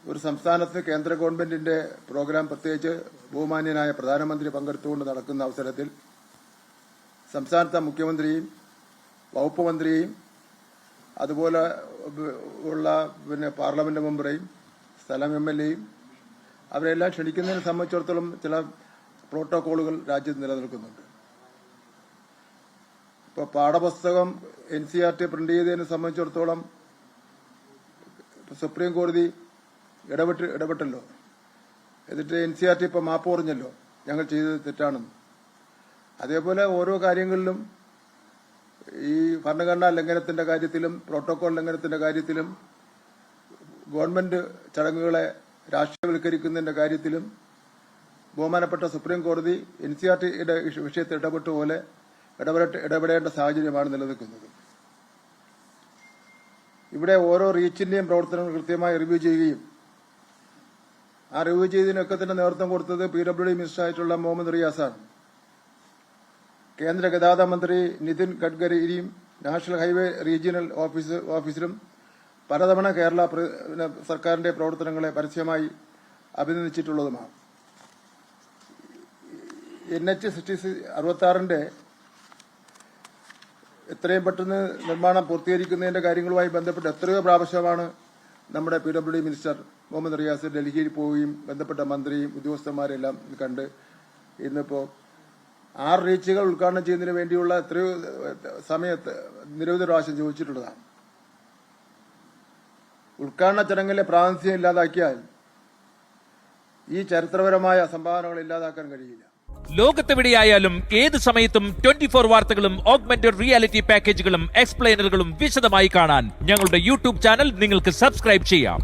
ഒരു സംസ്ഥാനത്ത് കേന്ദ്ര ഗവൺമെന്റിന്റെ പ്രോഗ്രാം, പ്രത്യേകിച്ച് ബഹുമാന്യനായ പ്രധാനമന്ത്രി പങ്കെടുത്തുകൊണ്ട് നടക്കുന്ന അവസരത്തിൽ സംസ്ഥാനത്തെ മുഖ്യമന്ത്രിയും വകുപ്പ് മന്ത്രിയെയും അതുപോലെ ഉള്ള പാർലമെന്റ് മെമ്പറേയും സ്ഥലം MLAയും അവരെല്ലാം ക്ഷണിക്കുന്നതിനെ സംബന്ധിച്ചിടത്തോളം ചില പ്രോട്ടോകോളുകൾ രാജ്യത്ത് നിലനിൽക്കുന്നുണ്ട്. ഇപ്പോൾ പാഠപുസ്തകം NCERT പ്രിന്റ് ചെയ്തതിനെ സംബന്ധിച്ചിടത്തോളം സുപ്രീം കോടതി ഇടപെട്ടല്ലോ. എന്നിട്ട് NCERT ഇപ്പോൾ മാപ്പ് പറഞ്ഞല്ലോ, ഞങ്ങൾ ചെയ്തത് തെറ്റാണെന്ന്. അതേപോലെ ഓരോ കാര്യങ്ങളിലും ഈ ഭരണഘടനാ ലംഘനത്തിന്റെ കാര്യത്തിലും പ്രോട്ടോകോൾ ലംഘനത്തിന്റെ കാര്യത്തിലും ഗവൺമെന്റ് ചടങ്ങുകളെ രാഷ്ട്രീയവൽക്കരിക്കുന്നതിന്റെ കാര്യത്തിലും ബഹുമാനപ്പെട്ട സുപ്രീം കോടതി NCERTയുടെ വിഷയത്തിൽ ഇടപെട്ടുപോലെ ഇടപെടേണ്ട സാഹചര്യമാണ് നിലനിൽക്കുന്നത്. ഇവിടെ ഓരോ റീച്ചിന്റെയും പ്രവർത്തനങ്ങൾ കൃത്യമായി റിവ്യൂ ചെയ്യുകയും ആ റിവ്യൂ ചെയ്തതിനൊക്കെ തന്നെ നേതൃത്വം കൊടുത്തത് PWD മിനിസ്റ്ററായിട്ടുള്ള മുഹമ്മദ് റിയാസാണ്. കേന്ദ്ര ഗതാഗത മന്ത്രി നിതിൻ ഗഡ്കരിയും നാഷണൽ ഹൈവേ റീജിയണൽ ഓഫീസറും പലതവണ കേരള സർക്കാരിന്റെ പ്രവർത്തനങ്ങളെ പരസ്യമായി അഭിനന്ദിച്ചിട്ടുള്ളതുമാണ്. NH-66 എത്രയും പെട്ടെന്ന് നിർമ്മാണം പൂർത്തീകരിക്കുന്നതിന്റെ കാര്യങ്ങളുമായി ബന്ധപ്പെട്ട് എത്രയോ പ്രാവശ്യമാണ് നമ്മുടെ PWD മിനിസ്റ്റർ മുഹമ്മദ് റിയാസ് ഡൽഹിയിൽ പോവുകയും ബന്ധപ്പെട്ട മന്ത്രിയും ഉദ്യോഗസ്ഥന്മാരെല്ലാം കണ്ട് ഇന്നിപ്പോ 6 റീച്ചുകൾ ഉദ്ഘാടനം ചെയ്യുന്നതിന് വേണ്ടിയുള്ള എത്രയോ സമയത്ത് നിരവധി പ്രാവശ്യം ചോദിച്ചിട്ടുള്ളതാണ്. ഉദ്ഘാടന ചടങ്ങിലെ പ്രാതിനിധ്യം ഇല്ലാതാക്കിയാൽ ഈ ചരിത്രപരമായ സംഭാവനകൾ ഇല്ലാതാക്കാൻ കഴിയില്ല. ലോകത്തെവിടെയായാലും ഏത് സമയത്തും 24 വാർത്തകളും ഓഗ്മെന്റഡ് റിയാലിറ്റി പാക്കേജുകളും എക്സ്പ്ലെയിനറുകളും വിശദമായി കാണാൻ ഞങ്ങളുടെ യൂട്യൂബ് ചാനൽ നിങ്ങൾക്ക് സബ്സ്ക്രൈബ് ചെയ്യാം.